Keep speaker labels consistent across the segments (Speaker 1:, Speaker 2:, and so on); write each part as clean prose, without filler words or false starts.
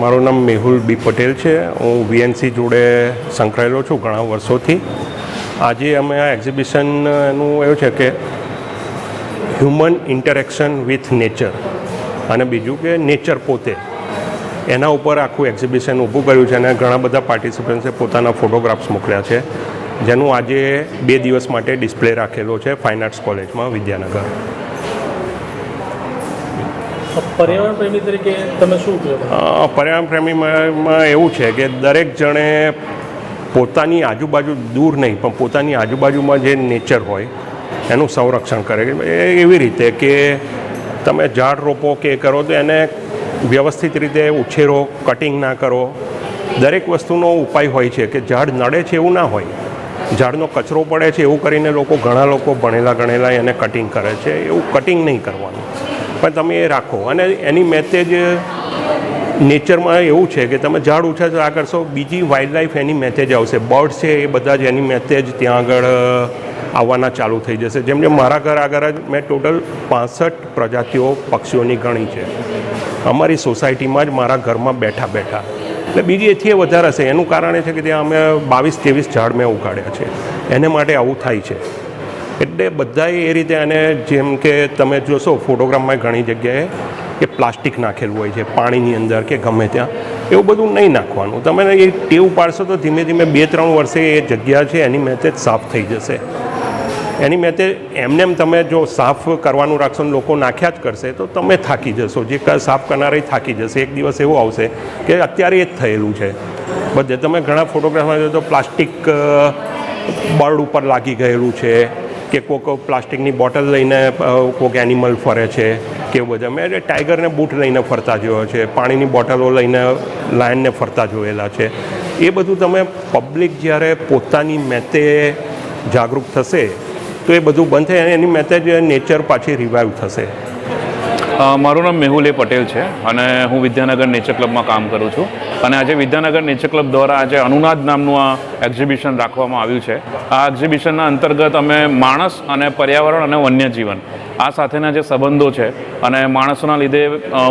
Speaker 1: મારું નામ મેહુલ બી પટેલ છે. હું વીએનસી જોડે સંકળાયેલો છું ઘણા વર્ષોથી. આજે અમે આ એક્ઝિબિશનનું એવું છે કે હ્યુમન ઇન્ટરેક્શન વિથ નેચર અને બીજું કે નેચર પોતે, એના ઉપર આખું એક્ઝિબિશન ઊભું કર્યું છે અને ઘણા બધા પાર્ટિસિપન્ટ્સે પોતાના ફોટોગ્રાફ્સ મોકલ્યા છે, જેનું આજે 2 દિવસ માટે ડિસ્પ્લે રાખેલો છે ફાઇન આર્ટ્સ કોલેજમાં વિદ્યાનગર.
Speaker 2: પર્યાવરણ પ્રેમી તરીકે તમે શું કહો?
Speaker 1: પર્યાવરણ પ્રેમીમાં એવું છે કે દરેક જણે પોતાની આજુબાજુ, દૂર નહીં પણ પોતાની આજુબાજુમાં જે નેચર હોય એનું સંરક્ષણ કરે. એવી રીતે કે તમે ઝાડ રોપો કે કરો તો એને વ્યવસ્થિત રીતે ઉછેરો, કટિંગ ના કરો. દરેક વસ્તુનો ઉપાય હોય છે કે ઝાડ નડે છે એવું ના હોય, ઝાડનો કચરો પડે છે એવું કરીને ઘણા લોકો ભણેલા ગણેલા એને કટિંગ કરે છે. એવું કટિંગ નહીં કરવાનું, પણ તમે એ રાખો. અને એની મેસેજ નેચરમાં એવું છે કે તમે ઝાડ ઉછેર કરશો, બીજી વાઇલ્ડ લાઈફ એની મેસેજ આવશે. બર્ડ છે એ બધા જ એની મેસેજ ત્યાં આગળ આવવાના ચાલુ થઈ જશે. જેમ કે મારા ઘર આગળ જ મેં ટોટલ 65 પ્રજાતિઓ પક્ષીઓની ગણી છે અમારી સોસાયટીમાં જ, મારા ઘરમાં બેઠા બેઠા. એટલે બીજી એથી વધારે હશે. એનું કારણ એ છે કે ત્યાં અમે 22-23 ઝાડ મેં ઉગાડ્યા છે. એને માટે આવું થાય છે. એટલે બધાએ એ રીતે, અને જેમ કે તમે જોશો ફોટોગ્રાફમાં ઘણી જગ્યાએ કે પ્લાસ્ટિક નાખેલું હોય છે પાણીની અંદર કે ગમે ત્યાં, એવું બધું નહીં નાખવાનું. તમે એ ટેવ પાડશો તો ધીમે ધીમે 2-3 વર્ષે એ જગ્યા છે એની મેસેજ સાફ થઈ જશે. એની મેસેજ એમને તમે જો સાફ કરવાનું રાખશો ને લોકો નાખ્યા જ કરશે તો તમે થાકી જશો. જે સાફ કરનારા થાકી જશે. એક દિવસ એવો આવશે કે અત્યારે એ જ થયેલું છે બધે. તમે ઘણા ફોટોગ્રાફમાં જો તો પ્લાસ્ટિક બર્ડ ઉપર લાગી ગયેલું છે, કે કોઈક પ્લાસ્ટિકની બોટલ લઈને કોઈક એનિમલ ફરે છે કે એવું બધા. મેં ટાઈગરને બૂટ લઈને ફરતા જોયો છે, પાણીની બોટલો લઈને લાયનને ફરતા જોયેલા છે. એ બધું તમે પબ્લિક જ્યારે પોતાની મેતે જાગૃત થશે તો એ બધું બંધ થાય અને એની મેતે જ નેચર પાછી રિવાઈવ થશે.
Speaker 3: મારું નામ મેહુલ પટેલ છે અને હું વિદ્યાનગર નેચર ક્લબમાં કામ કરું છું. અને આજે વિદ્યાનગર નેચર ક્લબ દ્વારા આજે અનુનાદ નામનું આ એક્ઝિબિશન રાખવામાં આવ્યું છે. આ એક્ઝિબિશનના અંતર્ગત અમે માણસ અને પર્યાવરણ અને વન્યજીવન આ સાથેના જે સંબંધો છે અને માણસોના લીધે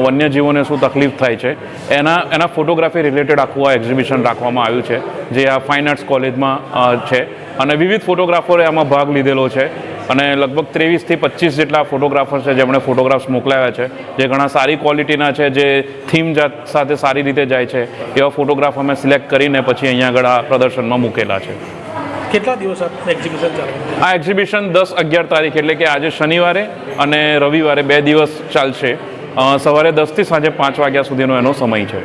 Speaker 3: વન્યજીવોને શું તકલીફ થાય છે એના ફોટોગ્રાફી રિલેટેડ આખું આ એક્ઝિબિશન રાખવામાં આવ્યું છે, જે આ ફાઇન આર્ટ્સ કોલેજમાં છે. અને વિવિધ ફોટોગ્રાફરોએ આમાં ભાગ લીધેલો છે અને લગભગ 23 થી 25 જેટલા ફોટોગ્રાફર છે જેમણે ફોટોગ્રાફ્સ મોકલાવ્યા છે, જે ઘણા સારી ક્વોલિટીના છે, જે થીમ સાથે સારી રીતે જાય છે. એવા ફોટોગ્રાફ અમે સિલેક્ટ કરીને પછી અહીંયા આગળ આ પ્રદર્શનમાં મૂકેલા છે.
Speaker 2: કેટલા દિવસ એક્ઝિબિશન ચાલે?
Speaker 3: આ એક્ઝિબિશન 10-11 તારીખ એટલે કે આજે શનિવારે અને રવિવારે 2 દિવસ ચાલશે. સવારે 10 થી સાંજે 5 વાગ્યા સુધીનો એનો સમય છે.